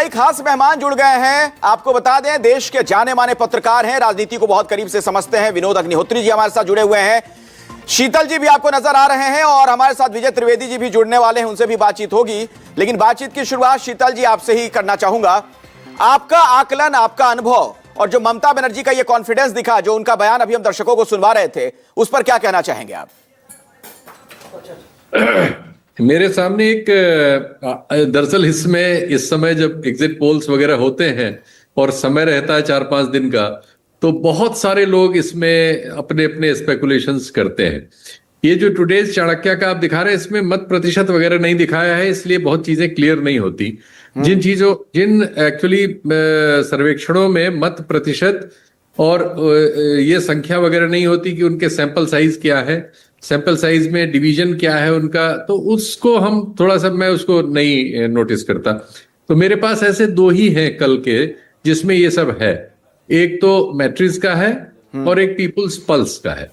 खास मेहमान जुड़ गए हैं। आपको बता दें, देश के जाने माने पत्रकार हैं, राजनीति को बहुत करीब से समझते हैं। विनोद अग्निहोत्री जी हमारे साथ जुड़े हुए हैं, शीतल जी भी आपको नजर आ रहे हैं और हमारे साथ विजय त्रिवेदी जी भी जुड़ने वाले हैं, उनसे भी बातचीत होगी। लेकिन बातचीत की शुरुआत शीतल जी आपसे ही करना चाहूंगा। आपका आकलन, आपका अनुभव और जो ममता बनर्जी का ये कॉन्फिडेंस दिखा, जो उनका बयान अभी हम दर्शकों को सुनवा रहे थे, उस पर क्या कहना चाहेंगे आप? मेरे सामने एक दरअसल इसमें इस समय जब एग्जिट पोल्स वगैरह होते हैं और समय रहता है 4-5 दिन का, तो बहुत सारे लोग इसमें अपने अपने स्पेकुलेशंस करते हैं। ये जो टुडेज चाणक्य का आप दिखा रहे हैं, इसमें मत प्रतिशत वगैरह नहीं दिखाया है, इसलिए बहुत चीजें क्लियर नहीं होती। जिन एक्चुअली सर्वेक्षणों में मत प्रतिशत और ये संख्या वगैरह नहीं होती कि उनके सैंपल साइज क्या है, सैंपल साइज में डिवीजन क्या है उनका, तो उसको हम थोड़ा सा मैं उसको नहीं नोटिस करता। तो मेरे पास ऐसे दो ही हैं कल के जिसमें ये सब है। एक तो मैट्रिक्स का है और एक पीपुल्स पल्स का है।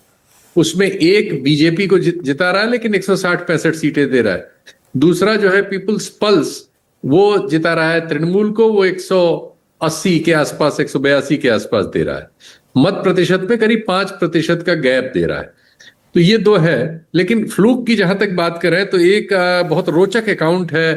उसमें एक बीजेपी को जिता रहा है लेकिन 160-65 सीटें दे रहा है। दूसरा जो है पीपुल्स पल्स, वो जिता रहा है तृणमूल को, वो 180 के आसपास, 182 के आसपास दे रहा है। मत प्रतिशत पे करीब 5% का गैप दे रहा है। तो ये दो है। लेकिन फ्लूक की जहां तक बात करें तो एक बहुत रोचक अकाउंट है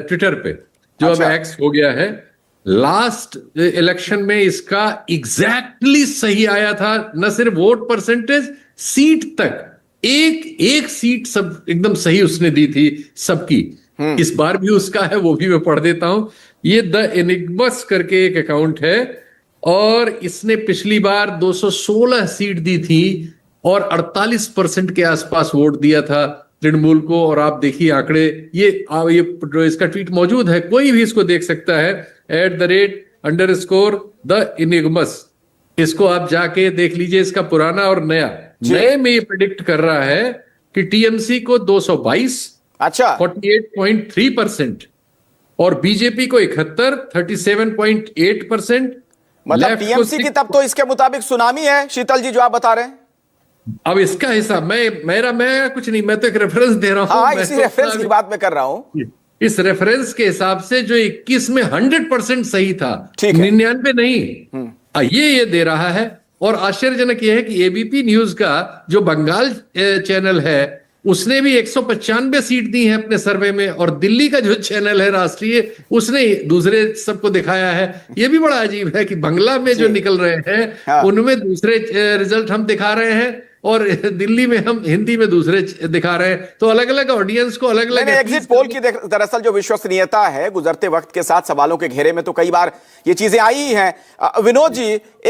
ट्विटर पे, जो अब एक्स हो गया है। लास्ट इलेक्शन में इसका एग्जैक्टली सही आया था, न सिर्फ वोट परसेंटेज, सीट तक एक सीट सब एकदम सही उसने दी थी सबकी। इस बार भी उसका है, वो भी मैं पढ़ देता हूं। ये द एनिग्मस करके एक अकाउंट है और इसने पिछली बार 216 सीट दी थी और 48% के आसपास वोट दिया था तृणमूल को। और आप देखिए आंकड़े, ये इसका ट्वीट मौजूद है, कोई भी इसको देख सकता है, @_the_enigmas। इसको आप जाके देख लीजिए, इसका पुराना और नया। नए में ये प्रेडिक्ट कर रहा है कि टीएमसी को 222, 48.3%, और बीजेपी को 71, 37.8%। मतलब टीएमसी की तब तो इसके मुताबिक सुनामी है शीतल जी, जो आप बता रहे हैं। अब इसका हिसाब मैं कुछ नहीं, मैं तो एक रेफरेंस दे रहा हूं। हाँ, इसी रेफरेंस की बात मैं कर रहा हूं। इस रेफरेंस के हिसाब से जो 21 में 100% सही था, 99 नहीं, ये दे रहा है। और आश्चर्यजनक यह है कि एबीपी न्यूज का जो बंगाल चैनल है, उसने भी 195 सीट दी है अपने सर्वे में, और दिल्ली का जो चैनल है राष्ट्रीय, उसने दूसरे सबको दिखाया है। ये भी बड़ा अजीब है कि बंगला में जो निकल रहे हैं उनमें दूसरे रिजल्ट हम दिखा रहे हैं और दिल्ली में हम हिंदी में दूसरे दिखा रहे हैं। तो अलग अलग ऑडियंस को अलग अलग एग्जिट पोल की दरअसल जो विश्वसनीयता है, गुजरते वक्त के साथ सवालों के घेरे में तो कई बार ये चीजें आई हैं। विनोद जी,